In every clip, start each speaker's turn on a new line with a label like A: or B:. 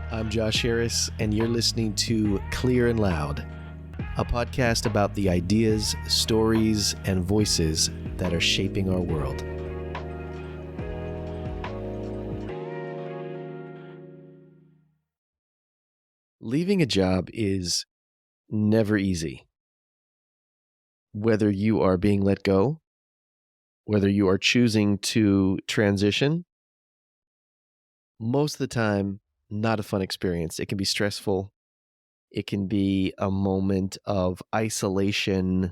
A: I'm Josh Harris, and you're listening to Clear and Loud, a podcast about the ideas, stories, and voices that are shaping our world. Leaving a job is never easy. Whether you are being let go, whether you are choosing to transition, most of the time, not a fun experience. It can be stressful. It can be a moment of isolation,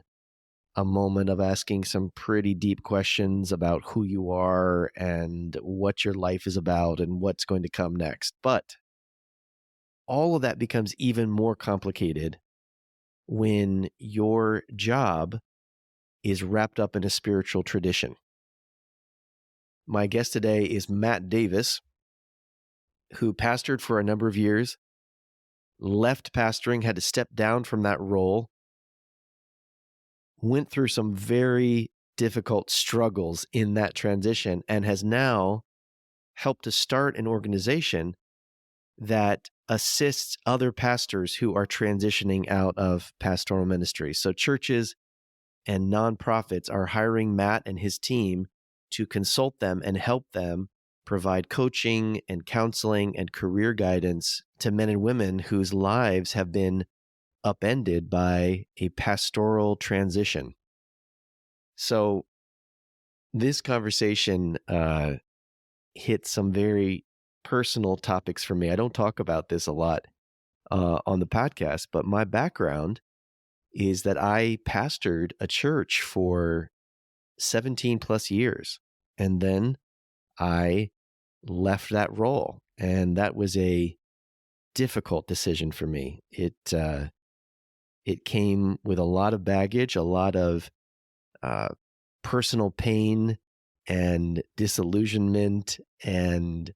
A: a moment of asking some pretty deep questions about who you are and what your life is about and what's going to come next. But all of that becomes even more complicated when your job is wrapped up in a spiritual tradition. My guest today is Matt Davis, who pastored for a number of years, left pastoring, had to step down from that role, went through some very difficult struggles in that transition, and has now helped to start an organization that assists other pastors who are transitioning out of pastoral ministry. So churches and nonprofits are hiring Matt and his team to consult them and help them provide coaching and counseling and career guidance to men and women whose lives have been upended by a pastoral transition. So this conversation hit some very personal topics for me. I don't talk about this a lot on the podcast, but my background is that I pastored a church for 17 plus years. And then I left that role. And that was a difficult decision for me. It came with a lot of baggage, a lot of personal pain and disillusionment and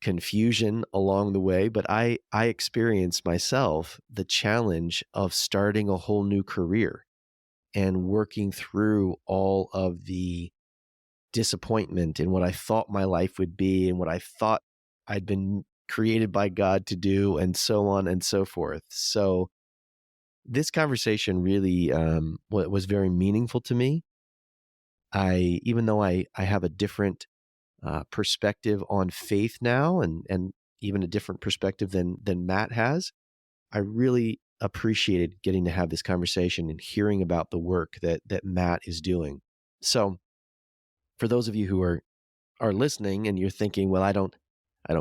A: confusion along the way. But I experienced myself the challenge of starting a whole new career and working through all of the disappointment in what I thought my life would be and what I thought I'd been created by God to do, and so on and so forth. So this conversation really was very meaningful to me. Even though I have a different perspective on faith now, and even a different perspective than Matt has, I really appreciated getting to have this conversation and hearing about the work that Matt is doing. So for those of you who are listening and you're thinking, well, I don't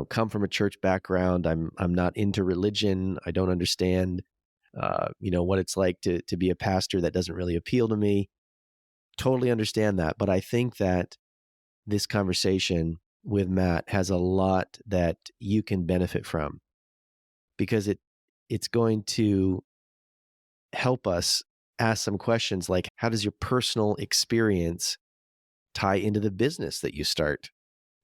A: come from a church background. I'm not into religion. I don't understand what it's like to be a pastor. That doesn't really appeal to me. Totally understand that. But I think that this conversation with Matt has a lot that you can benefit from, because it's going to help us ask some questions like, how does your personal experience tie into the business that you start?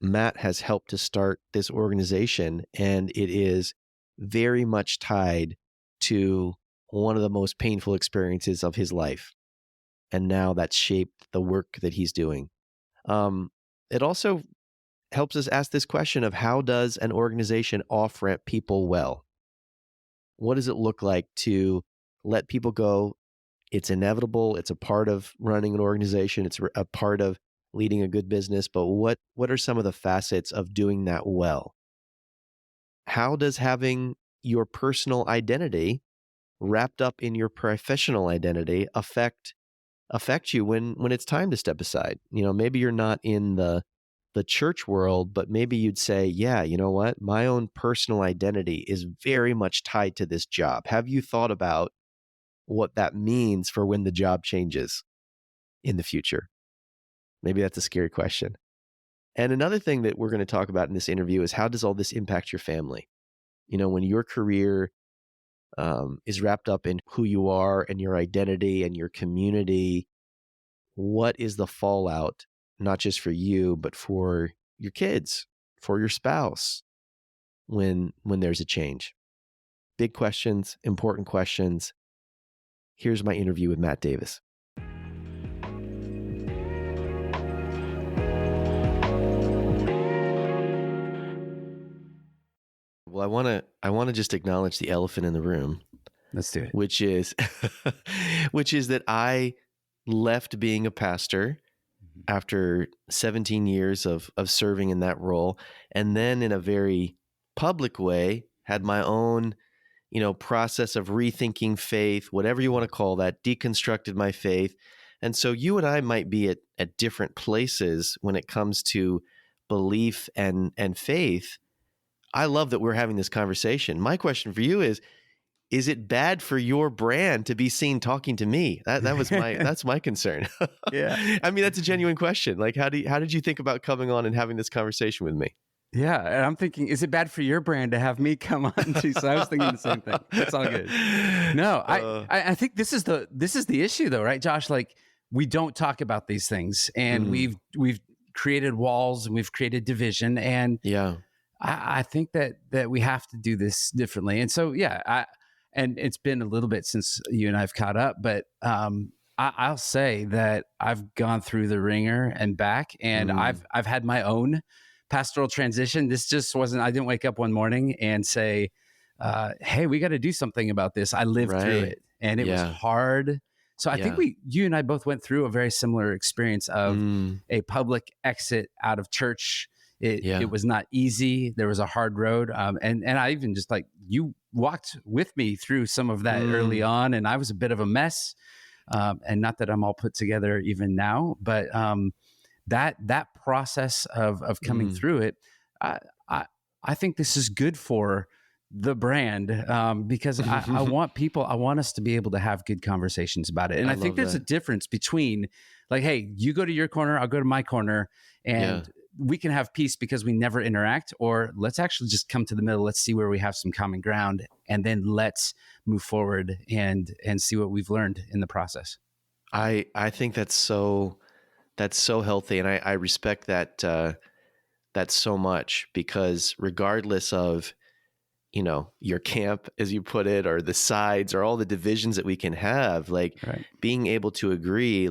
A: Matt has helped to start this organization, and it is very much tied to one of the most painful experiences of his life. And now that's shaped the work that he's doing. It also helps us ask this question of, how does an organization off-ramp people well? What does it look like to let people go? It's inevitable. It's a part of running an organization. It's a part of leading a good business. But what are some of the facets of doing that well? How does having your personal identity wrapped up in your professional identity affect you when it's time to step aside? Maybe you're not in the church world, but maybe you'd say, yeah, you know what? My own personal identity is very much tied to this job. Have you thought about what that means for when the job changes in the future? Maybe that's a scary question. And another thing that we're going to talk about in this interview is, how does all this impact your family? When your career is wrapped up in who you are and your identity and your community, what is the fallout, not just for you, but for your kids, for your spouse, when there's a change? Big questions, important questions. Here's my interview with Matt Davis. Well, I want to just acknowledge the elephant in the room,
B: Let's do it.
A: which is which is that I left being a pastor after 17 years of serving in that role, and then in a very public way had my own, process of rethinking faith, whatever you want to call that, deconstructed my faith. And so you and I might be at different places when it comes to belief and faith. I love that we're having this conversation. My question for you is it bad for your brand to be seen talking to me? That's my concern.
B: Yeah.
A: I mean, that's a genuine question. Like, how did you think about coming on and having this conversation with me?
B: Yeah. And I'm thinking, is it bad for your brand to have me come on too? So I was thinking the same thing. It's all good. No, I think this is the issue though, right, Josh? Like, we don't talk about these things, and we've created walls and we've created division. And
A: Yeah.
B: I think that we have to do this differently. And so, yeah, and it's been a little bit since you and I've caught up, but I'll say that I've gone through the ringer and back, and I've had my own pastoral transition. This just wasn't, I didn't wake up one morning and say, hey, we got to do something about this. I lived through it, and it was hard. So I think you and I both went through a very similar experience of a public exit out of church. It was not easy. There was a hard road. And I even just you walked with me through some of that early on, and I was a bit of a mess. And not that I'm all put together even now, but that process of coming through it, I think this is good for the brand, because I want us to be able to have good conversations about it. And I think there's a difference between hey, you go to your corner, I'll go to my corner, and we can have peace because we never interact, or let's actually just come to the middle. Let's see where we have some common ground, and then let's move forward and see what we've learned in the process.
A: I think that's so healthy. And I respect that so much, because regardless of, your camp, as you put it, or the sides, or all the divisions that we can have, being able to agree,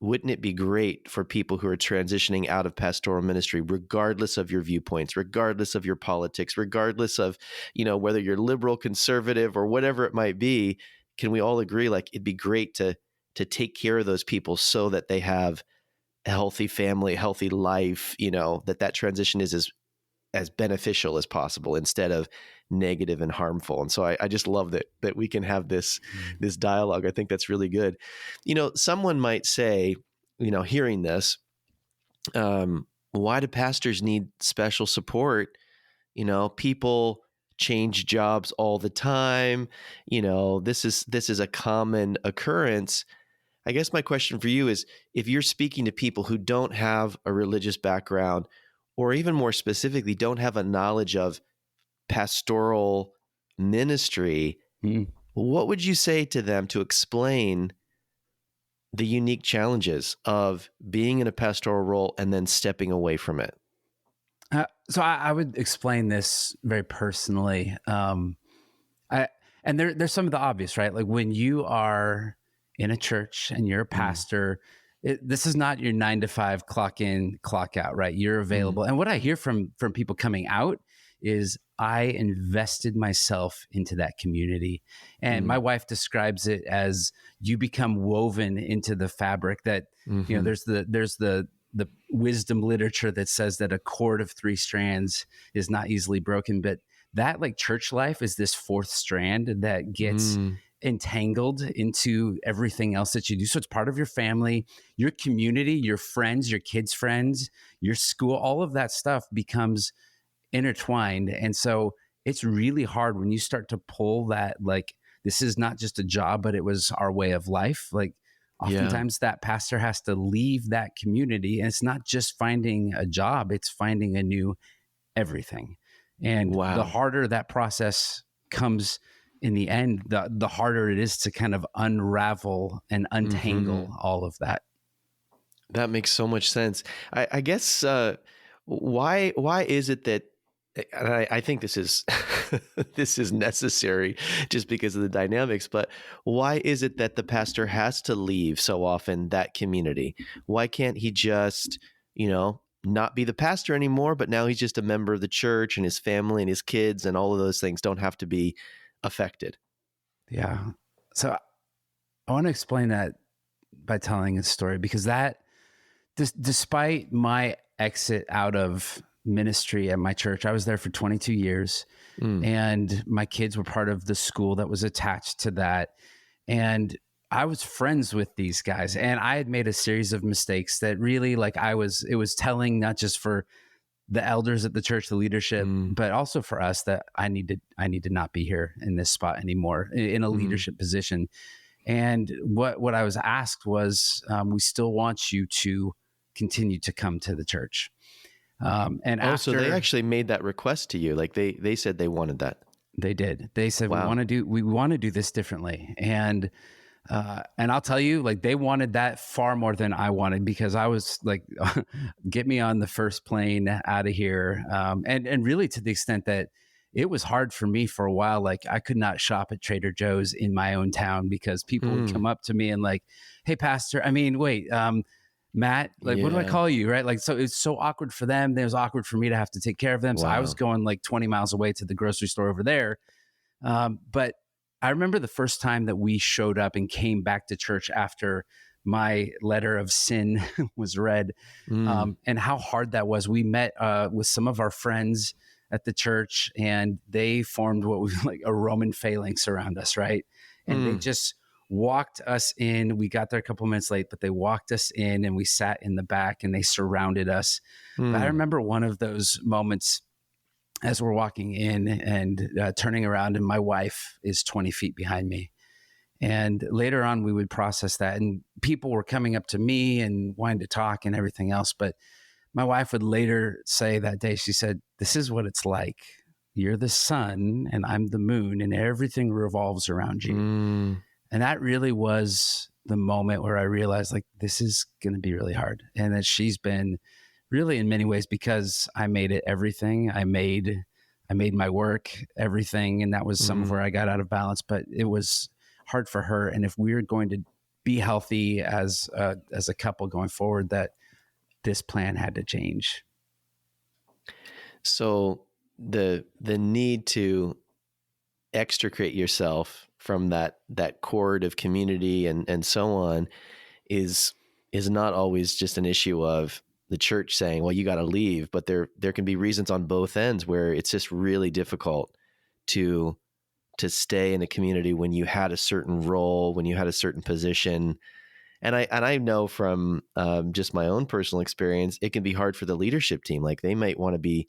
A: wouldn't it be great for people who are transitioning out of pastoral ministry, regardless of your viewpoints, regardless of your politics, regardless of, whether you're liberal, conservative, or whatever it might be, can we all agree, it'd be great to take care of those people so that they have a healthy family, a healthy life, that transition is as beneficial as possible instead of negative and harmful. And so I just love that we can have this dialogue. I think that's really good. Someone might say, hearing this, why do pastors need special support? People change jobs all the time. This is a common occurrence. I guess my question for you is, if you're speaking to people who don't have a religious background, or even more specifically, don't have a knowledge of pastoral ministry, what would you say to them to explain the unique challenges of being in a pastoral role and then stepping away from it?
B: So I would explain this very personally. And there's some of the obvious, right? Like when you are in a church and you're a pastor, this is not your 9 to 5 clock in, clock out, right? You're available. And what I hear from people coming out is, I invested myself into that community. And my wife describes it as, you become woven into the fabric that, there's the wisdom literature that says that a cord of 3 strands is not easily broken. But that church life is this 4th strand that gets entangled into everything else that you do. So it's part of your family, your community, your friends, your kids' friends, your school, all of that stuff becomes intertwined. And so it's really hard when you start to pull that, this is not just a job, but it was our way of life. Oftentimes that pastor has to leave that community, and it's not just finding a job, it's finding a new everything. And the harder that process comes in the end, the harder it is to kind of unravel and untangle all of that.
A: That makes so much sense. I guess why is it that, and I think this is this is necessary just because of the dynamics, but why is it that the pastor has to leave so often that community? Why can't he just, not be the pastor anymore, but now he's just a member of the church, and his family and his kids and all of those things don't have to be affected.
B: Yeah. So I want to explain that by telling a story, because that, despite my exit out of ministry at my church, I was there for 22 years,
A: Mm,
B: and my kids were part of the school that was attached to that. And I was friends with these guys, and I had made a series of mistakes that really, like, it was telling, not just for the elders at the church, the leadership,
A: mm,
B: but also for us, that I need to not be here in this spot anymore, in a
A: mm.
B: leadership position. And what I was asked was, we still want you to continue to come to the church. And
A: Oh, so they
B: after
A: actually made that request to you. Like they said they wanted that.
B: they did, they said,
A: Wow.
B: we want to do this differently. And I'll tell you, like, they wanted that far more than I wanted, because I was like, get me on the first plane out of here. And really, to the extent that it was hard for me for a while. Like, I could not shop at Trader Joe's in my own town, because people would
A: Mm,
B: come up to me and like, "Hey, pastor, I mean, wait, Matt, like, what do I
A: yeah.
B: call you?" Right. Like, so it's so awkward for them. It was awkward for me to have to take care of them. So I was
A: Wow.
B: going like 20 miles away to the grocery store over there. But I remember the first time that we showed up and came back to church after my letter of sin was read,
A: Mm,
B: and how hard that was. We met with some of our friends at the church, and they formed what was like a Roman phalanx around us, right? And they
A: mm,
B: just walked us in. We got there a couple minutes late, but they walked us in, and we sat in the back, and they surrounded us. But I
A: mm,
B: remember one of those moments as we're walking in and turning around, and my wife is 20 feet behind me. And later on, we would process that, and people were coming up to me and wanting to talk and everything else. But my wife would later say that day, she said, "This is what it's like. You're the sun and I'm the moon, and everything revolves around you."
A: mm,
B: And that really was the moment where I realized, like, this is going to be really hard. And that she's been really, in many ways, because I made it everything. I made my work everything. And that was some of
A: mm.
B: where I got out of balance, but it was hard for her. And if we're going to be healthy as a couple going forward, that this plan had to change.
A: So the need to extricate yourself from that cord of community and so on is not always just an issue of the church saying, well, you got to leave, but there can be reasons on both ends where it's just really difficult to stay in a community when you had a certain role, when you had a certain position. And I know from just my own personal experience, it can be hard for the leadership team. Like, they might want to be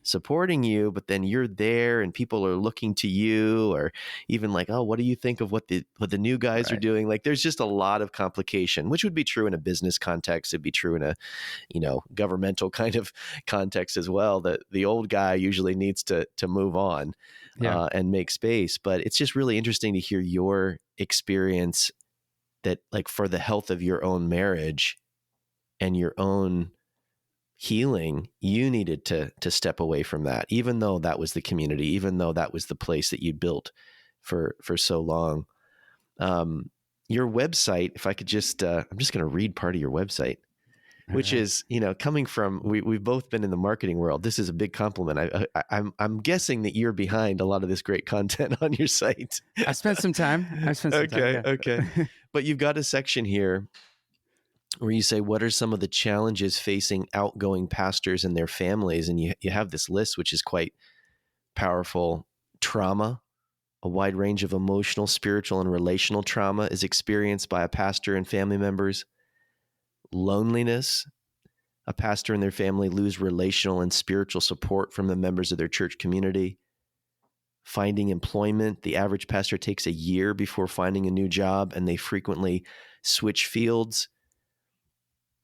A: supporting you, but then you're there and people are looking to you, or even like, oh, what do you think of what the new guys are
B: Right.
A: doing? Like, there's just a lot of complication, which would be true in a business context. It'd be true in a governmental kind of context as well. That the old guy usually needs to move on
B: Yeah.
A: and make space. But it's just really interesting to hear your experience, that like for the health of your own marriage and your own healing, you needed to step away from that, even though that was the community, even though that was the place that you built for so long. Um, your website, if I could just, I'm just going to read part of your website,
B: All
A: which
B: right.
A: is, coming from, we've both been in the marketing world. This is a big compliment. I'm guessing that you're behind a lot of this great content on your site.
B: I spent some time. I spent some time.
A: Okay. Okay.
B: Yeah.
A: But you've got a section here where you say, what are some of the challenges facing outgoing pastors and their families? And you have this list, which is quite powerful. Trauma, a wide range of emotional, spiritual, and relational trauma is experienced by a pastor and family members. Loneliness, a pastor and their family lose relational and spiritual support from the members of their church community. Finding employment, the average pastor takes a year before finding a new job, and they frequently switch fields.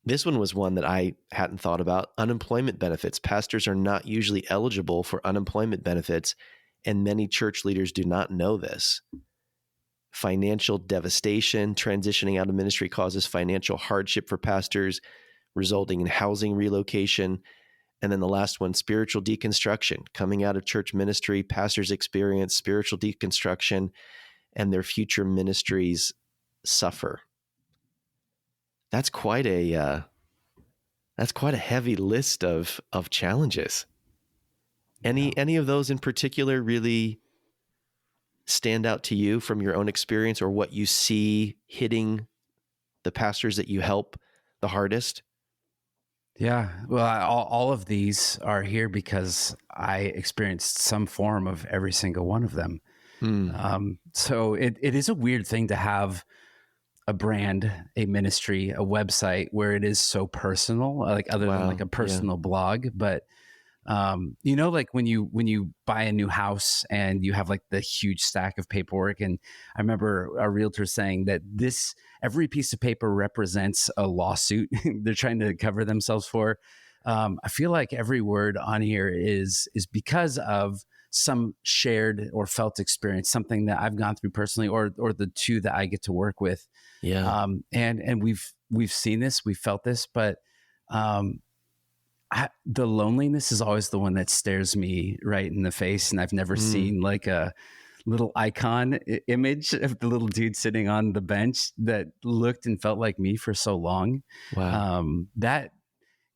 A: This one was one that I hadn't thought about. Unemployment benefits. Pastors are not usually eligible for unemployment benefits, and many church leaders do not know this. Financial devastation. Transitioning out of ministry causes financial hardship for pastors, resulting in housing relocation. And then the last one, spiritual deconstruction. Coming out of church ministry, pastors experience spiritual deconstruction, and their future ministries suffer. That's quite a That's quite a heavy list of challenges.
B: Yeah.
A: Any of those in particular really stand out to you from your own experience, or what you see hitting the pastors that you help the hardest?
B: Yeah. Well, all of these are here because I experienced some form of every single one of them.
A: Mm.
B: So it is a weird thing to have a brand, a ministry, a website where it is so personal, like other than like
A: Wow.
B: a
A: Yeah.
B: personal blog. But like when you buy a new house and you have like the huge stack of paperwork, and I remember a realtor saying that this every piece of paper represents a lawsuit they're trying to cover themselves for. I feel like every word on here is because of some shared or felt experience, something that I've gone through personally, or the two that I get to work with.
A: Yeah.
B: And we've seen this, we've felt this, but um, the loneliness is always the one that stares me right in the face. And I've never
A: Mm.
B: seen like a little icon image of the little dude sitting on the bench that looked and felt like me for so long.
A: Wow.
B: That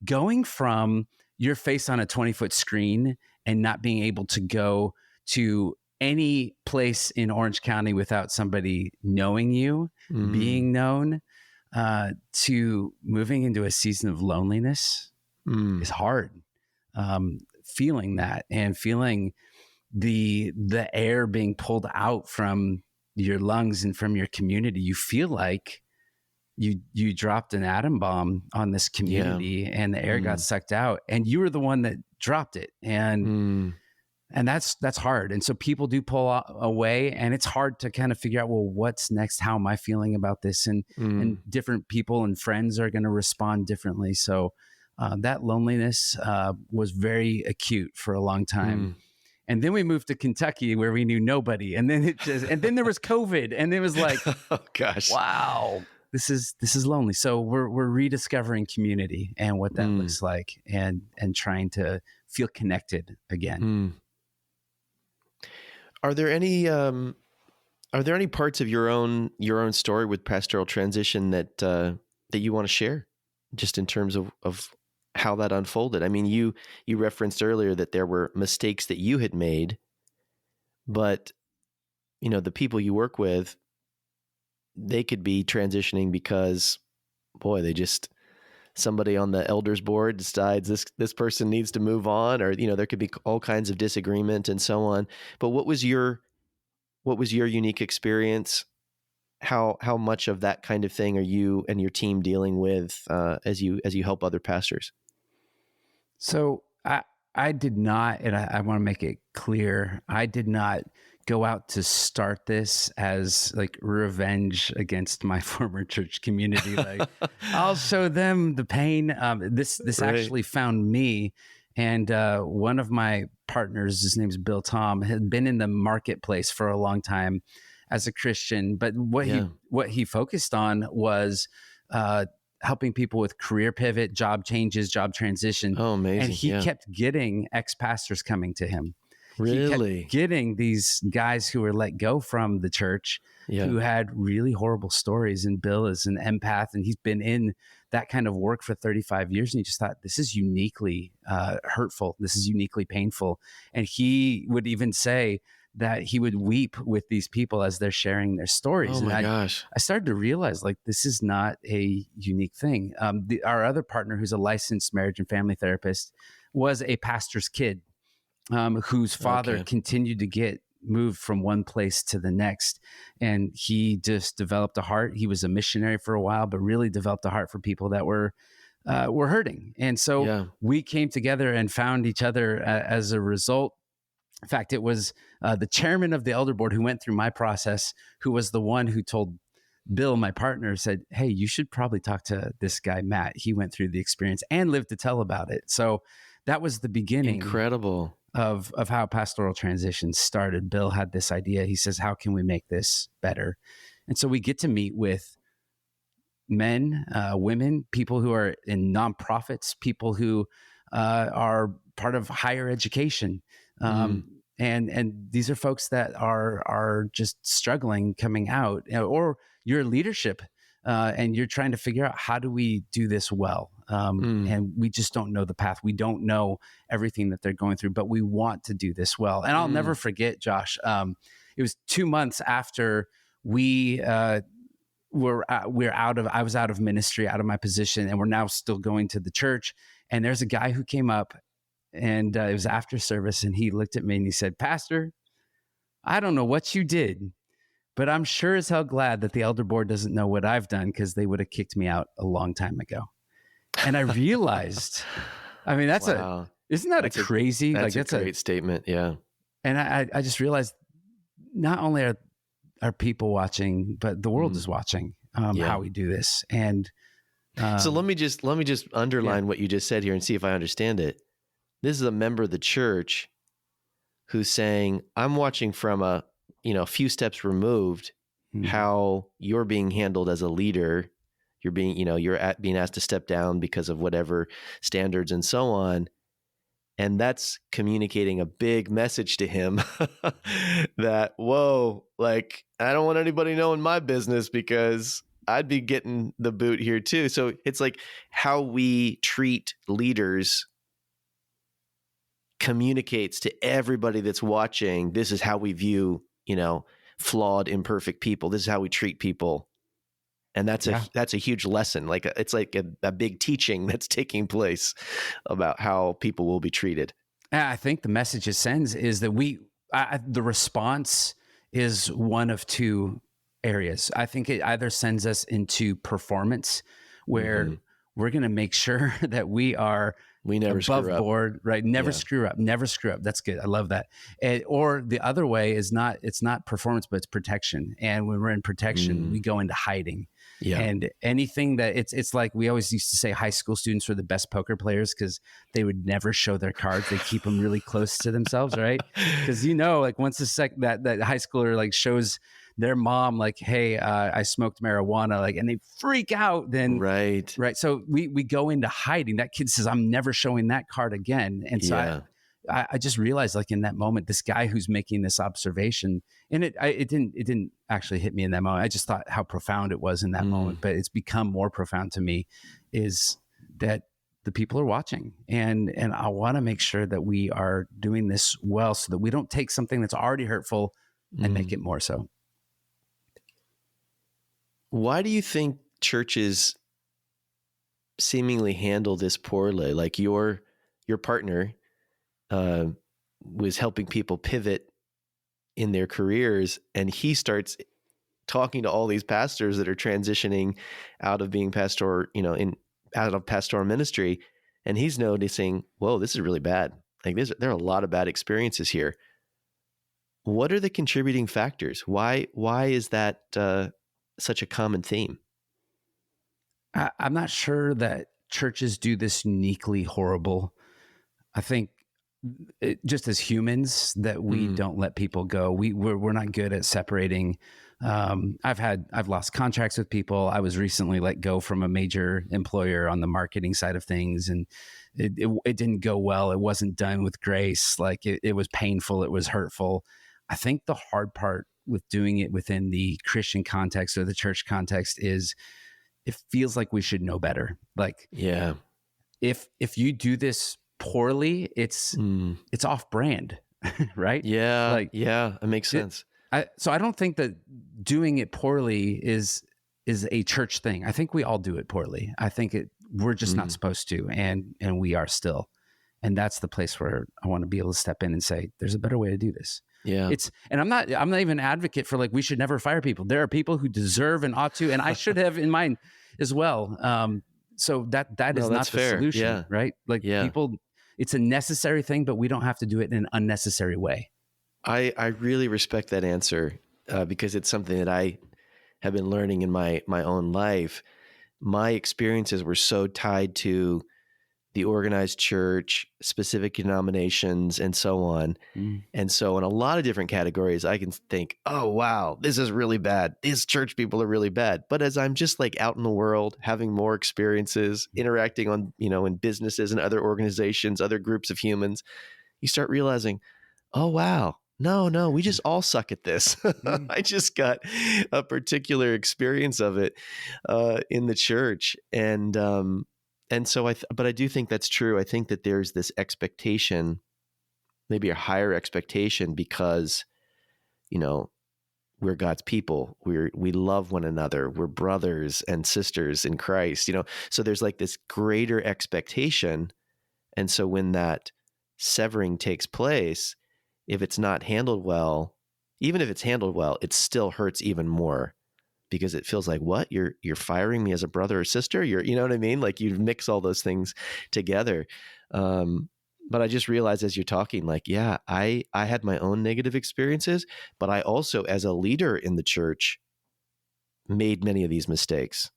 B: going from your face on a 20-foot screen and not being able to go to any place in Orange County without somebody knowing you,
A: Mm.
B: being known, to moving into a season of loneliness
A: Mm.
B: is hard. Feeling that and feeling the air being pulled out from your lungs and from your community, you feel like you dropped an atom bomb on this
A: Yeah.
B: community and the air got
A: Mm.
B: sucked out and you were the one that dropped it.
A: Mm.
B: And that's hard. And so people do pull away, and it's hard to kind of figure out, well, what's next? How am I feeling about this? And
A: Mm.
B: different people and friends are going to respond differently. So that loneliness was very acute for a long time.
A: Mm.
B: And then we moved to Kentucky where we knew nobody. And then there was COVID, and it was like,
A: Oh gosh.
B: wow, this is lonely. So we're rediscovering community and what that
A: Mm.
B: looks like, and trying to feel connected again.
A: Mm. Are there any parts of your own story with pastoral transition that you want to share, just in terms of how that unfolded? I mean, you referenced earlier that there were mistakes that you had made, but the people you work with, they could be transitioning because, boy, they just somebody on the elders board decides this person needs to move on, or there could be all kinds of disagreement and so on. But what was your unique experience? How much of that kind of thing are you and your team dealing with as you help other pastors?
B: So I did not, and I want to make it clear, I did not go out to start this as like revenge against my former church community. Like, I'll show them the pain. This
A: Right.
B: actually found me, and one of my partners, his name's Bill Tom, had been in the marketplace for a long time as a Christian, but
A: Yeah.
B: what he focused on was. Uh, Helping people with career pivot, job changes, job transition.
A: Oh,
B: And
A: amazing.
B: he
A: Yeah.
B: kept getting ex pastors coming to him. He kept
A: Really?
B: getting these guys who were let go from the church
A: Yeah.
B: who had really horrible stories. And Bill is an empath, and he's been in that kind of work for 35 years. And he just thought, this is uniquely hurtful. This is uniquely painful. And he would even say, that he would weep with these people as they're sharing their stories.
A: Oh
B: And
A: my
B: I,
A: gosh.
B: I started to realize like this is not a unique thing. Our other partner, who's a licensed marriage and family therapist, was a pastor's kid whose father
A: Okay.
B: continued to get moved from one place to the next, and he just developed a heart. He was a missionary for a while, but really developed a heart for people that were hurting. And so
A: Yeah.
B: we came together and found each other as a result. In fact, it was the chairman of the elder board who went through my process, who was the one who told Bill, my partner, said, "Hey, you should probably talk to this guy, Matt. He went through the experience and lived to tell about it." So that was the beginning
A: Incredible.
B: of how pastoral transition started. Bill had this idea. He says, "How can we make this better?" And so we get to meet with men, women, people who are in nonprofits, people who are part of higher education,
A: Mm.
B: um, and these are folks that are just struggling coming out, or your leadership, and you're trying to figure out how do we do this well.
A: Mm.
B: And we just don't know the path. We don't know everything that they're going through, but we want to do this well. And I'll never
A: Mm.
B: forget, Josh. It was 2 months after we we're out of I was out of ministry, out of my position, and we're now still going to the church. And there's a guy who came up, and it was after service, and he looked at me and he said, "Pastor, I don't know what you did, but I'm sure as hell glad that the elder board doesn't know what I've done because they would have kicked me out a long time ago." And I realized, I mean,
A: Wow.
B: isn't that a
A: That's a
B: crazy, like
A: that's a great statement. Yeah.
B: and I just realized not only are people watching, but the world is
A: Mm.
B: watching
A: Yeah.
B: how we do this. And
A: So
B: um,
A: let me just
B: yeah,
A: underline what you just said here and see if I understand it. This is a member of the church who's saying, I'm watching from a few steps removed
B: mhm.
A: how you're being handled as a leader. You're being asked to step down because of whatever standards and so on. And that's communicating a big message to him that, whoa, like, I don't want anybody knowing my business because I'd be getting the boot here too. So it's like how we treat leaders communicates to everybody that's watching. This is how we view flawed, imperfect people. This is how we treat people. And
B: Yeah.
A: that's a huge lesson. Like it's like a big teaching that's taking place about how people will be treated.
B: And I think the message it sends is that the response is one of two areas. I think it either sends us into performance, where
A: Hmm.
B: we're going to make sure that we are
A: We never screw
B: above
A: up.
B: board, right? Never
A: Yeah.
B: screw up, never screw up. That's good. I love that. Or the other way is it's not performance, but it's protection. And when we're in protection,
A: Mm.
B: we go into hiding.
A: Yeah.
B: And anything that it's like we always used to say high school students were the best poker players because they would never show their cards. They keep them really close to themselves, right? Because like once that high schooler like shows their mom like, hey, I smoked marijuana, like, and they freak out, then
A: Right.
B: right. So we go into hiding. That kid says, I'm never showing that card again. And so
A: Yeah.
B: I just realized, like, in that moment, this guy who's making this observation, and it didn't actually hit me in that moment. I just thought how profound it was in that
A: Mm.
B: moment, but it's become more profound to me is that the people are watching, and I want to make sure that we are doing this well so that we don't take something that's already hurtful and make
A: Mm.
B: it more so.
A: Why do you think churches seemingly handle this poorly? Like your partner uh, was helping people pivot in their careers, and he starts talking to all these pastors that are transitioning out of being out of pastoral ministry, and he's noticing, whoa, this is really bad. Like there are a lot of bad experiences here. What are the contributing factors? Why is that such a common theme?
B: I'm not sure that churches do this uniquely horrible. I think just as humans that we
A: Mm.
B: don't let people go. We're not good at separating. I've lost contracts with people. I was recently let go from a major employer on the marketing side of things, and it didn't go well. It wasn't done with grace. Like it was painful. It was hurtful. I think the hard part with doing it within the Christian context or the church context is it feels like we should know better. Like
A: Yeah.
B: if you do this poorly,
A: Mm.
B: it's off brand, right?
A: Yeah.
B: Like
A: Yeah. It makes
B: it,
A: sense.
B: so I don't think that doing it poorly is a church thing. I think we all do it poorly. I think we're just not
A: Mm.
B: supposed to, and we are still. And that's the place where I want to be able to step in and say, there's a better way to do this.
A: Yeah.
B: And I'm not even an advocate for like we should never fire people. There are people who deserve and ought to, and I should have in mind as well. So that
A: No,
B: is
A: that's
B: not the
A: fair.
B: solution,
A: Yeah.
B: right? Like
A: Yeah.
B: it's a necessary thing, but we don't have to do it in an unnecessary way.
A: I really respect that answer because it's something that I have been learning in my own life. My experiences were so tied to the organized church, specific denominations, and so on.
B: Mm.
A: And so in a lot of different categories, I can think, oh, wow, this is really bad. These church people are really bad. But as I'm just like out in the world, having more experiences, interacting in businesses and other organizations, other groups of humans, you start realizing, oh, wow, no, we just all suck at this.
B: Mm.
A: I just got a particular experience of it in the church. And And so but I do think that's true. I think that there's this expectation, maybe a higher expectation, because, you know, we're God's people. We love one another. We're brothers and sisters in Christ, you know. So there's like this greater expectation. And so when that severing takes place, if it's not handled well, even if it's handled well, it still hurts even more, because it feels like, what, you're firing me as a brother or sister? You know what I mean? Like, you mix all those things together. But I just realized as you're talking, like, yeah, I had my own negative experiences, but I also, as a leader in the church, made many of these mistakes.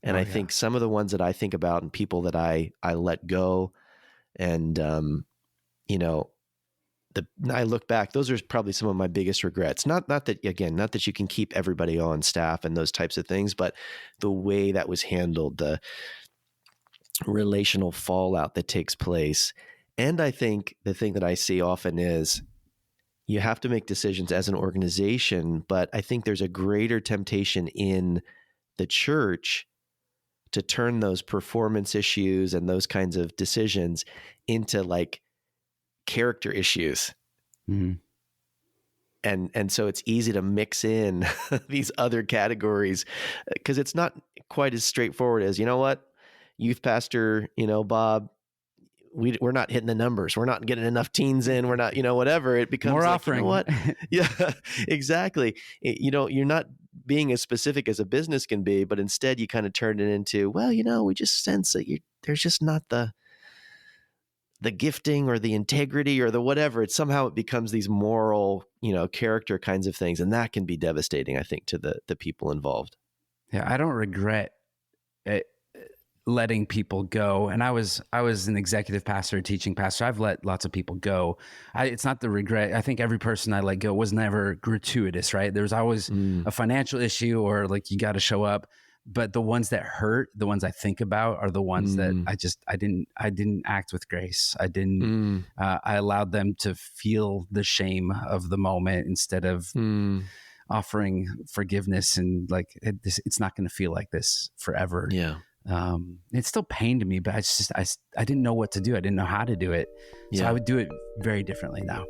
A: And
B: Oh
A: I
B: yeah.
A: think some of the ones that I think about, and people that I let go, and you know, I look back, those are probably some of my biggest regrets. Not that, again, not that you can keep everybody on staff and those types of things, but the way that was handled, the relational fallout that takes place. And I think the thing that I see often is, you have to make decisions as an organization, but I think there's a greater temptation in the church to turn those performance issues and those kinds of decisions into like character issues.
B: Mhm.
A: And so it's easy to mix in these other categories, because it's not quite as straightforward as, you know what, youth pastor, Bob, we're not hitting the numbers. We're not getting enough teens in. We're not, whatever. It becomes
B: More
A: like,
B: offering.
A: what? Yeah, exactly. You're not being as specific as a business can be, but instead you kind of turn it into, well, we just sense that there's just not the gifting or the integrity or the whatever. It's somehow it becomes these moral, character kinds of things. And that can be devastating, I think, to the people involved.
B: Yeah, I don't regret it, letting people go. And I was an executive pastor, a teaching pastor. I've let lots of people go. It's not the regret. I think every person I let go was never gratuitous, right? There's always
A: Mm,
B: a financial issue, or like, you got to show up. But the ones that hurt, the ones I think about, are the ones that
A: mm,
B: I didn't act with grace.
A: mm,
B: I allowed them to feel the shame of the moment instead of
A: mm.
B: offering forgiveness, and like, it's not going to feel like this forever.
A: Yeah.
B: It still pained me, but I didn't know what to do. I didn't know how to do it. So I
A: Yeah.
B: would do it very differently now.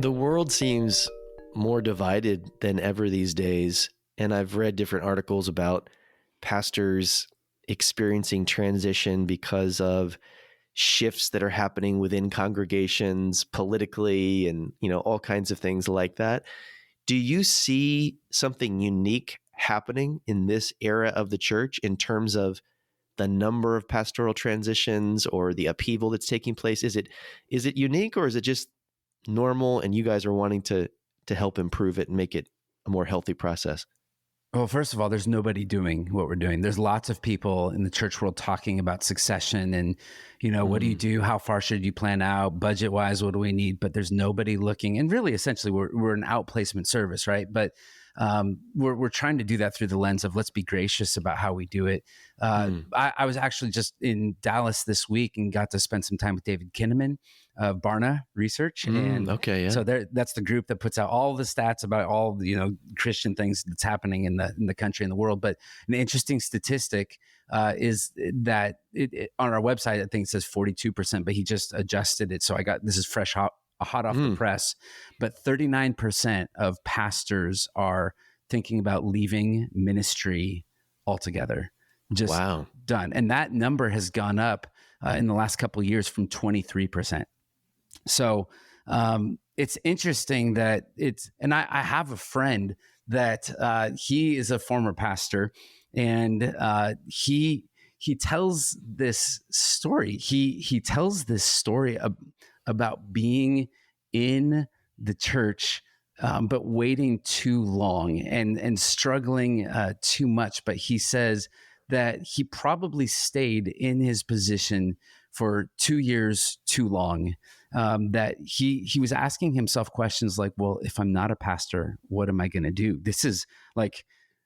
A: The world seems more divided than ever these days. And I've read different articles about pastors experiencing transition because of shifts that are happening within congregations politically, and, all kinds of things like that. Do you see something unique happening in this era of the church in terms of the number of pastoral transitions or the upheaval that's taking place? Is it unique, or is it just normal, and you guys are wanting to help improve it and make it a more healthy process?
B: Well, first of all, there's nobody doing what we're doing. There's lots of people in the church world talking about succession and, what do you
A: Mm,
B: do? How far should you plan out? Budget wise, what do we need? But there's nobody looking. And really, essentially, we're an outplacement service, right? But we're trying to do that through the lens of, let's be gracious about how we do it.
A: mm,
B: I was actually just in Dallas this week and got to spend some time with David Kinnaman of Barna Research, and
A: okay, yeah.
B: so that's the group that puts out all the stats about all the Christian things that's happening in the country and the world. But an interesting statistic is that on our website, I think it says 42%, but he just adjusted it. So this is fresh, hot off the
A: Mm,
B: press. But 39% of pastors are thinking about leaving ministry altogether. Just
A: wow.
B: done, and that number has gone up in the last couple of years from 23%. So it's interesting that and I have a friend that he is a former pastor, and he tells this story. He tells this story about being in the church, but waiting too long and struggling too much. But he says that he probably stayed in his position for 2 years too long. That he was asking himself questions like, well, if I'm not a pastor, what am I going to do? This is like,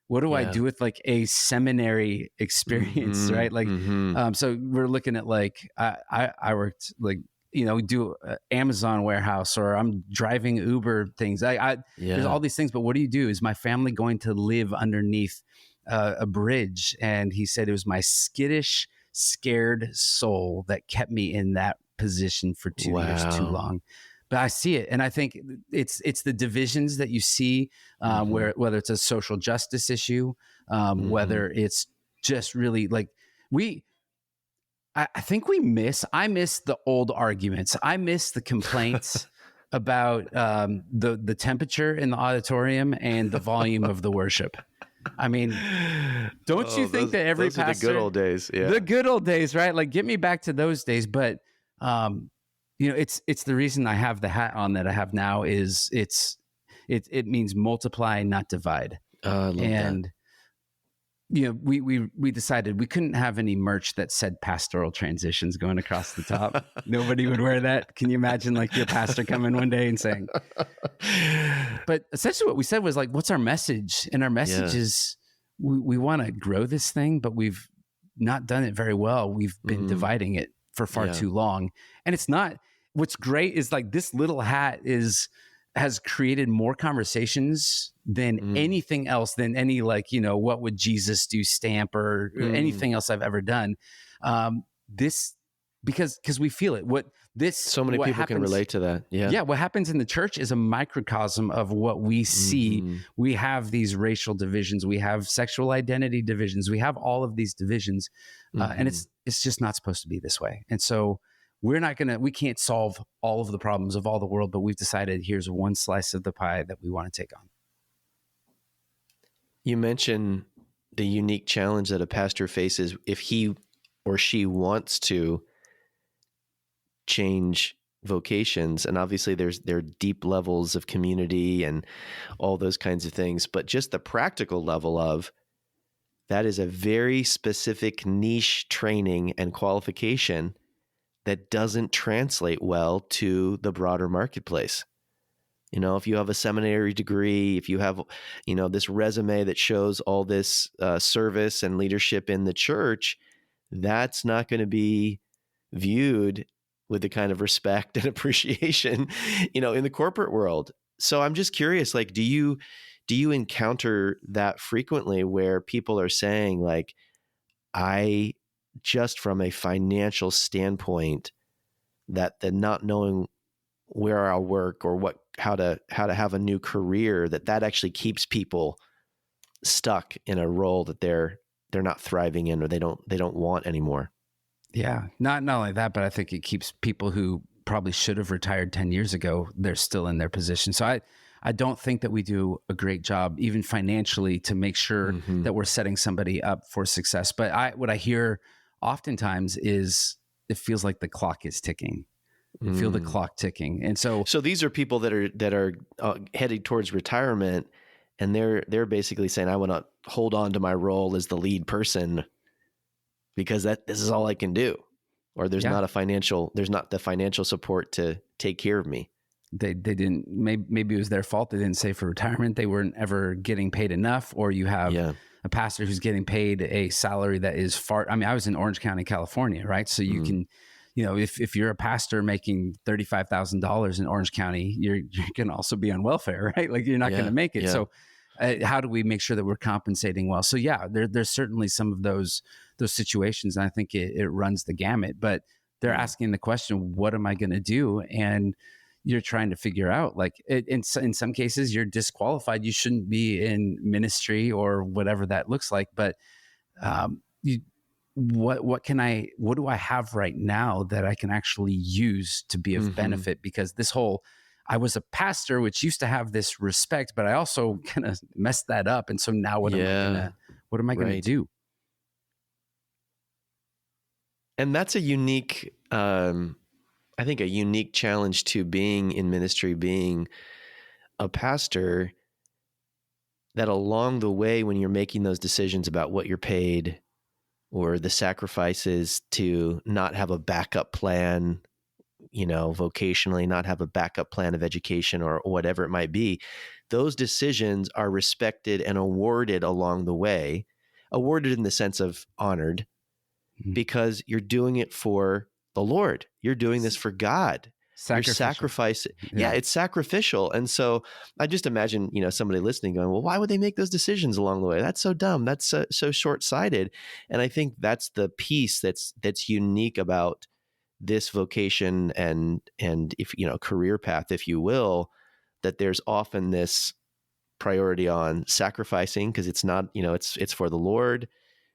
B: what do I
A: Yeah.
B: do with like a seminary experience,
A: Mm-hmm.
B: right? Like,
A: Mm-hmm.
B: so we're looking at like, I worked like, do Amazon warehouse, or I'm driving Uber things. There's
A: Yeah.
B: all these things, but what do you do? Is my family going to live underneath a bridge, and he said it was my skittish, scared soul that kept me in that position for 2 years too
A: Wow.
B: long. But I see it, and I think it's the divisions that you see,
A: Mhm.
B: where whether it's a social justice issue,
A: Mhm.
B: whether it's just really like we I think I miss the old arguments. I miss the complaints about the temperature in the auditorium and the volume of the worship. I mean, don't you
A: Oh,
B: think
A: those
B: that every
A: those are the good
B: pastor,
A: old days.
B: the
A: Yeah.
B: good old days, right? Like, get me back to those days. But um, it's the reason I have the hat on that I have now is it means multiply, not divide.
A: Oh, I love that.
B: And we decided we couldn't have any merch that said pastoral transitions going across the top. Nobody would wear that. Can you imagine like your pastor coming one day and saying, but essentially what we said was like, what's our message? And our message
A: Yeah.
B: is we want to grow this thing, but we've not done it very well. We've been
A: Mm,
B: dividing it for far
A: yeah.
B: too long. And it's not, what's great is like this little hat has created more conversations than
A: Mm,
B: anything else, than any like, what would Jesus do stamp or
A: mm.
B: anything else I've ever done. This because we feel it.
A: So many
B: What
A: people can
B: happens
A: relate to that. Yeah.
B: yeah, what happens in the church is a microcosm of what we see.
A: Mhm.
B: We have these racial divisions, we have sexual identity divisions, we have all of these divisions, and
A: Mhm.
B: it's just not supposed to be this way. And so we can't solve all of the problems of all the world, but we've decided here's one slice of the pie that we want to take on.
A: You mentioned the unique challenge that a pastor faces if he or she wants to change vocations, and obviously there are deep levels of community and all those kinds of things, but just the practical level of that is a very specific niche training and qualification that doesn't translate well to the broader marketplace. If you have a seminary degree, if you have, this resume that shows all this service and leadership in the church, that's not going to be viewed with the kind of respect and appreciation, in the corporate world. So I'm just curious, like, do you encounter that frequently where people are saying like, I just from a financial standpoint, that the not knowing where I'll work or how to have a new career, that actually keeps people stuck in a role that they're not thriving in or they don't want anymore.
B: Yeah, not only that, but I think it keeps people who probably should have retired 10 years ago, they're still in their position. So I don't think that we do a great job, even financially, to make sure
A: Mm-hmm.
B: that we're setting somebody up for success. But what I hear oftentimes is it feels like the clock is ticking. I feel the
A: Mm.
B: clock ticking. And so,
A: So these are people that are heading towards retirement, and they're basically saying, I want to hold on to my role as the lead person because this is all I can do, or
B: yeah,
A: there's not the financial support to take care of me.
B: they didn't, maybe it was their fault. They didn't save for retirement. They weren't ever getting paid enough, or you have
A: Yeah.
B: a pastor who's getting paid a salary that is far. I mean, I was in Orange County, California, right? So you
A: Mm.
B: can, if you're a pastor making $35,000 in Orange County, you're going to also be on welfare, right? Like you're not going to
A: Yeah.
B: make it.
A: Yeah.
B: So how do we make sure that we're compensating well? So yeah, there's certainly some of those situations, and I think it runs the gamut. But they're
A: Mm.
B: asking the question, what am I going to do? And you're trying to figure out, like, in some cases you're disqualified, you shouldn't be in ministry or whatever that looks like. But you what do I have right now that I can actually use to be of
A: Mhm.
B: benefit? Because this whole, I was a pastor, which used to have this respect, but I also kind of messed that up. And so now
A: Yeah.
B: what am I gonna
A: Right.
B: do?
A: And that's a unique, I think, a unique challenge to being in ministry, being a pastor, that along the way, when you're making those decisions about what you're paid or the sacrifices to not have a backup plan, vocationally, not have a backup plan of education or whatever it might be, those decisions are respected and awarded along the way, awarded in the sense of honored,
B: Mhm.
A: because you're doing it for the Lord. You're doing this for God. You're
B: Sacrificial.
A: sacrificing. Yeah,
B: Yeah.
A: it's sacrificial. And so I just imagine, somebody listening going, well, why would they make those decisions along the way? That's so dumb. That's so short-sighted. And I think that's the piece that's unique about this vocation and if, career path, if you will, that there's often this priority on sacrificing because it's not, it's for the Lord.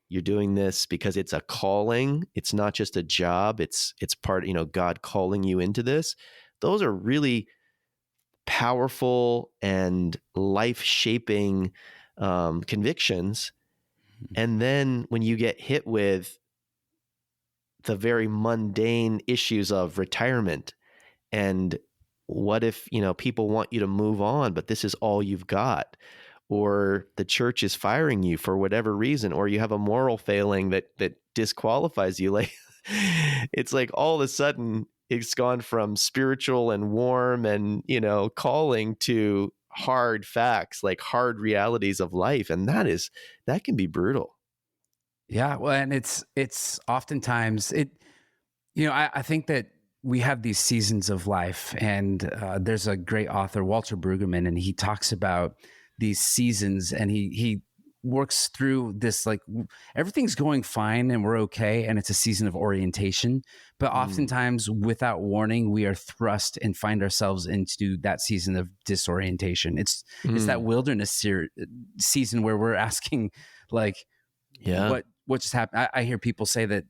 A: You're doing this because it's a calling. It's not just a job. It's part, God calling you into this. Those are really powerful and life-shaping convictions. And then when you get hit with the very mundane issues of retirement and what if, people want you to move on, but this is all you've got, or the church is firing you for whatever reason, or you have a moral failing that disqualifies you. Like it's like all of a sudden it's gone from spiritual and warm and, calling to hard facts, like hard realities of life. And that can be brutal.
B: Yeah. Well, and it's oftentimes I think that we have these seasons of life, and there's a great author, Walter Brueggemann, and he talks about these seasons, and he works through this like everything's going fine and we're okay, and it's a season of orientation. But oftentimes, without warning, we are thrust and find ourselves into that season of disorientation. It's that wilderness season where we're asking, like,
A: Yeah.
B: what just happened? I hear people say that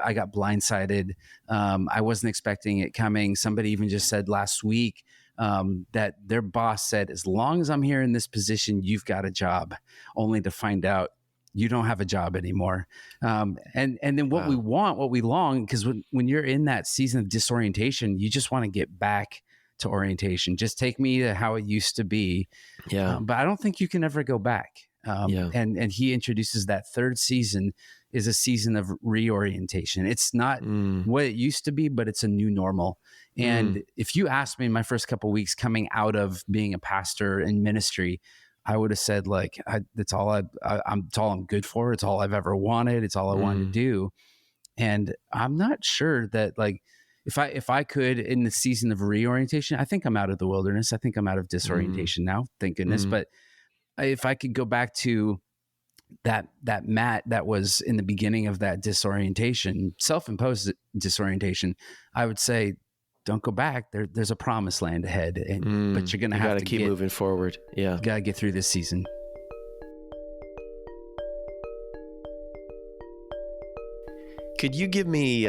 B: I got blindsided. I wasn't expecting it coming. Somebody even just said last week that their boss said, as long as I'm here in this position, you've got a job, only to find out you don't have a job anymore. And then what we want, what we long, because when you're in that season of disorientation, you just want to get back to orientation. Just take me to how it used to be.
A: Yeah.
B: But I don't think you can ever go back.
A: Yeah.
B: And he introduces that third season is a season of reorientation. It's not what it used to be, but it's a new normal. And if you asked me in my first couple of weeks coming out of being a pastor in ministry, I would have said, like, that's all it's all I'm good for. It's all I've ever wanted. It's all I wanted to do. And I'm not sure that, like, if I could, in the season of reorientation, I think I'm out of the wilderness. I think I'm out of disorientation now, thank goodness. But if I could go back to that Matt that was in the beginning of that disorientation, self-imposed disorientation, I would say, don't go back. There's a promised land ahead, but you're going to have to
A: keep moving forward. Yeah.
B: Got to get through this season.
A: Could you give me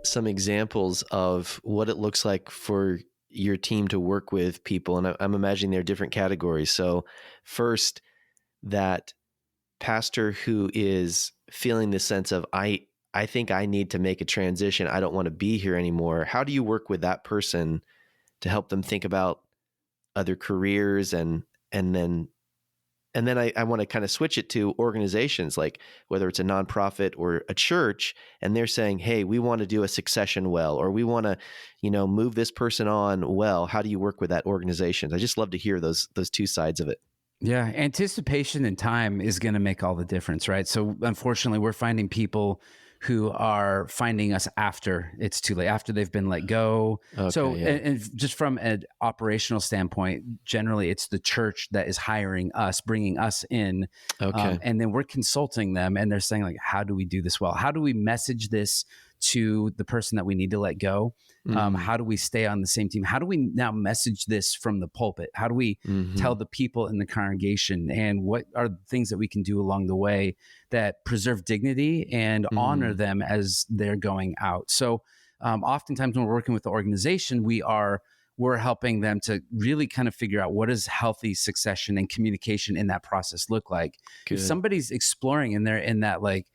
A: some examples of what it looks like for your team to work with people? And I'm imagining there are different categories. So first, that pastor who is feeling this sense of, I think I need to make a transition. I don't want to be here anymore. How do you work with that person to help them think about other careers? And then I want to kind of switch it to organizations, like whether it's a nonprofit or a church, and they're saying, hey, we want to do a succession well, or we want to, move this person on well. How do you work with that organization? I just love to hear those two sides of it.
B: Yeah. Anticipation and time is going to make all the difference, right? So unfortunately, we're finding people who are finding us after it's too late, after they've been let go.
A: Okay,
B: so,
A: yeah.
B: and just from an operational standpoint, generally it's the church that is hiring us, bringing us in.
A: Okay.
B: And then we're consulting them, and they're saying, like, how do we do this well? How do we message this to the person that we need to let go? How do we stay on the same team? How do we now message this from the pulpit? How do we tell the people in the congregation? And what are the things that we can do along the way that preserve dignity and honor them as they're going out? So oftentimes when we're working with the organization, we're helping them to really kind of figure out what does healthy succession and communication in that process look like.
A: Good.
B: If somebody's exploring and they're in that, like,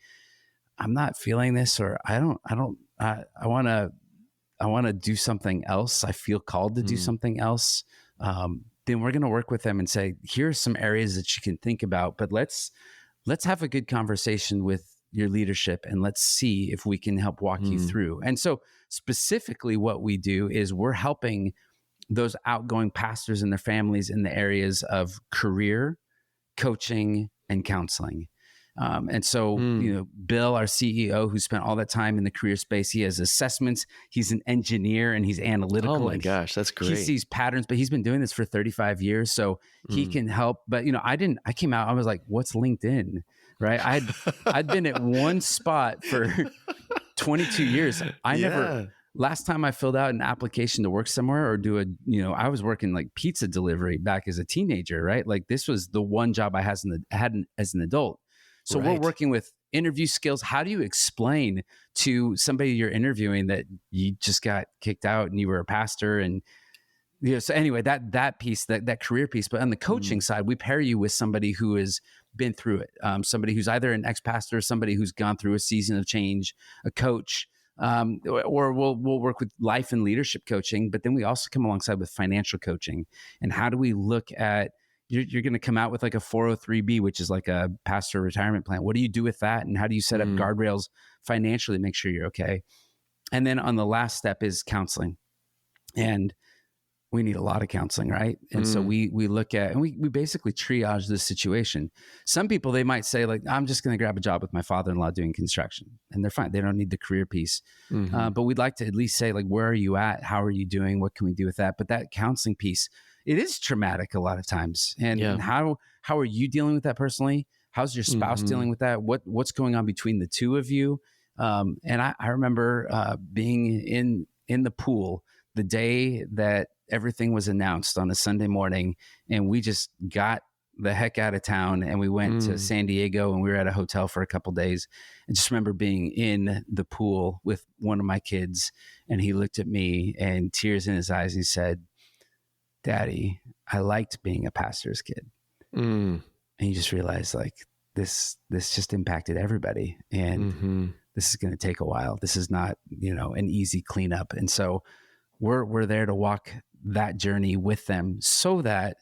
B: I'm not feeling this, or I want to do something else, I feel called to do something else, then we're going to work with them and say, here's some areas that you can think about, but let's have a good conversation with your leadership, and let's see if we can help walk you through. And so specifically what we do is we're helping those outgoing pastors and their families in the areas of career, coaching, and counseling. And so,
A: Mm.
B: Bill, our CEO, who spent all that time in the career space, he has assessments. He's an engineer and he's
A: Oh
B: analytical
A: my
B: and
A: gosh, that's
B: he
A: great.
B: sees patterns, but he's been doing this for 35 years. So he
A: Mm.
B: can help. But, I came out, I was like, what's LinkedIn? Right. I'd been at one spot for 22 years.
A: Yeah.
B: Last time I filled out an application to work somewhere or I was working like pizza delivery back as a teenager, right? Like this was the one job I had as an adult. So we're
A: Right.
B: working with interview skills. How do you explain to somebody you're interviewing that you just got kicked out and you were a pastor and so anyway, that piece, that career piece, but on the coaching
A: Mm.
B: side, we pair you with somebody who has been through it, somebody who's either an ex-pastor, somebody who's gone through a season of change, a coach, or we'll work with life and leadership coaching, but then we also come alongside with financial coaching. And how do we look at you're going to come out with like a 403b, which is like a pastor retirement plan. What do you do with that, and how do you set up
A: Mm.
B: guardrails financially, make sure you're okay? And then on the last step is counseling, and we need a lot of counseling, right? And so
A: Mm.
B: we look at and we basically triage this situation. Some people, they might say like, I'm just going to grab a job with my father-in-law doing construction, and they're fine. They don't need the career piece.
A: Mhm.
B: But we'd like to at least say like, where are you at? How are you doing? What can we do with that? But that counseling piece, it is traumatic a lot of times.
A: Yeah.
B: And how are you dealing with that personally? How's your spouse dealing
A: Mhm.
B: with that? What's going on between the two of you? And I remember being in the pool the day that everything was announced on a Sunday morning, and we just got the heck out of town and we went to
A: Mm.
B: San Diego, and we were at a hotel for a couple days. I just remember being in the pool with one of my kids, and he looked at me and tears in his eyes. And he said, "Daddy, I liked being a pastor's kid."
A: Mm.
B: And you just realize like this just impacted everybody, and
A: Mhm.
B: this is going to take a while. This is not, an easy cleanup. And so we're there to walk that journey with them so that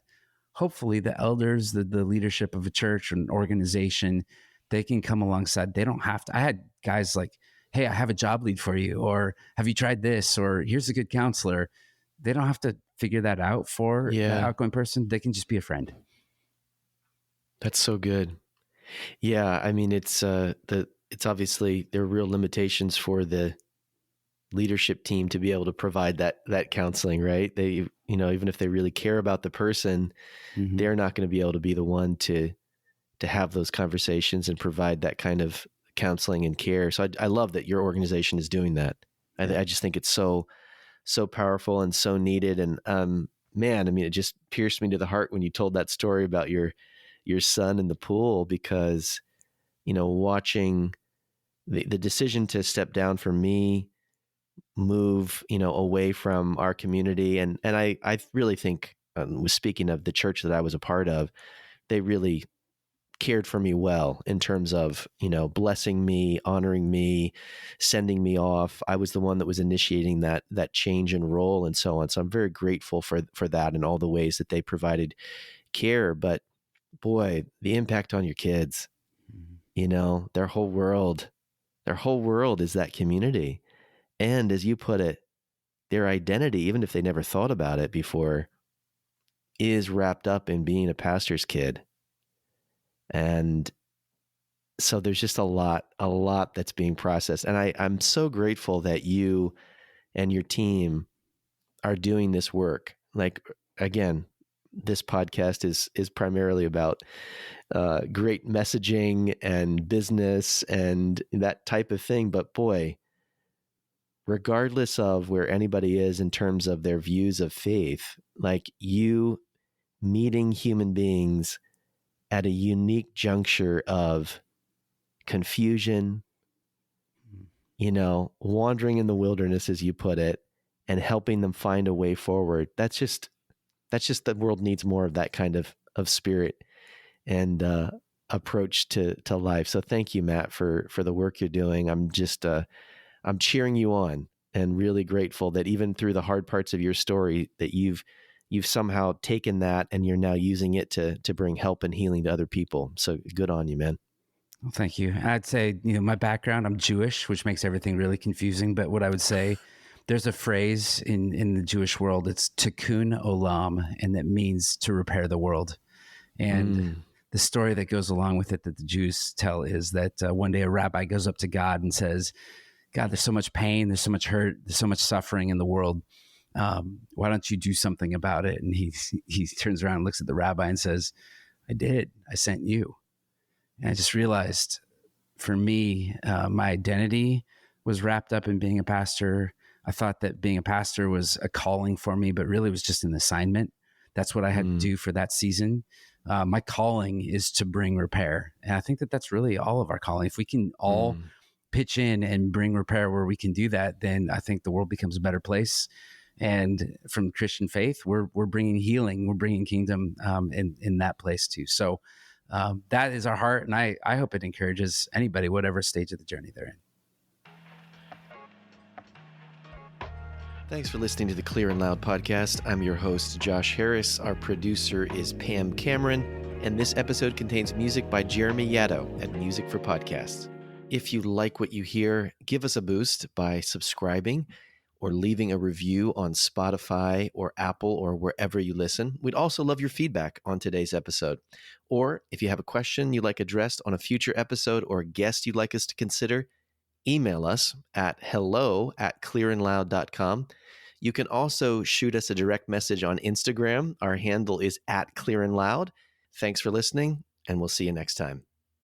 B: hopefully the elders, the leadership of a church or an organization, they can come alongside. They don't have to. I had guys like, hey, I have a job lead for you, or have you tried this, or here's a good counselor. They don't have to figure that out for the
A: Yeah.
B: outgoing person. They can just be a friend.
A: That's so good. Yeah, I mean, it's obviously there are real limitations for the leadership team to be able to provide that counseling, right? They, even if they really care about the person,
B: Mm-hmm.
A: they're not going to be able to be the one to have those conversations and provide that kind of counseling and care. So I love that your organization is doing that.
B: Yeah.
A: I just think it's so powerful and so needed. And man, I mean, it just pierced me to the heart when you told that story about your son in the pool, because watching the decision to step down for me, move away from our community, and I really think, speaking of the church that I was a part of, they really cared for me well in terms of blessing me, honoring me, sending me off. I was the one that was initiating that change in role and so on. So I'm very grateful for that and all the ways that they provided care. But boy, the impact on your kids,
B: Mhm.
A: their whole world is that community. And as you put it, their identity, even if they never thought about it before, is wrapped up in being a pastor's kid. And so there's just a lot that's being processed. And I'm so grateful that you and your team are doing this work. Like, again, this podcast is primarily about great messaging and business and that type of thing. But boy, regardless of where anybody is in terms of their views of faith, like you meeting human beings at a unique juncture of confusion, wandering in the wilderness, as you put it, and helping them find a way forward. That's just the world needs more of that kind of spirit and approach to life. So thank you, Matt, for the work you're doing. I'm cheering you on and really grateful that even through the hard parts of your story, that you've somehow taken that and you're now using it to bring help and healing to other people. So good on you, man.
B: Well, thank you. I'd say, my background, I'm Jewish, which makes everything really confusing. But what I would say, there's a phrase in the Jewish world, it's tikkun olam, and that means to repair the world. And
A: Mm.
B: the story that goes along with it that the Jews tell is that one day a rabbi goes up to God and says, God, there's so much pain, there's so much hurt, there's so much suffering in the world. Why don't you do something about it? And he turns around and looks at the rabbi and says, I did. I sent you. And I just realized for me, my identity was wrapped up in being a pastor. I thought that being a pastor was a calling for me, but really it was just an assignment. That's what I had to
A: Mm,
B: do for that season. My calling is to bring repair. And I think that that's really all of our calling. If we can all
A: mm.
B: pitch in and bring repair where we can do that, then I think the world becomes a better place. And from Christian faith, we're bringing healing, we're bringing kingdom in that place too. So that is our heart, and I hope it encourages anybody, whatever stage of the journey they're in.
A: Thanks for listening to the Clear and Loud podcast. I'm your host, Josh Harris. Our producer is Pam Cameron, and this episode contains music by Jeremy Yaddo at Music for Podcasts. If you like what you hear, give us a boost by subscribing or leaving a review on Spotify or Apple or wherever you listen. We'd also love your feedback on today's episode. Or if you have a question you'd like addressed on a future episode or a guest you'd like us to consider, email us at hello@clearandloud.com. You can also shoot us a direct message on Instagram. Our handle is @clearandloud. Thanks for listening, and we'll see you next time.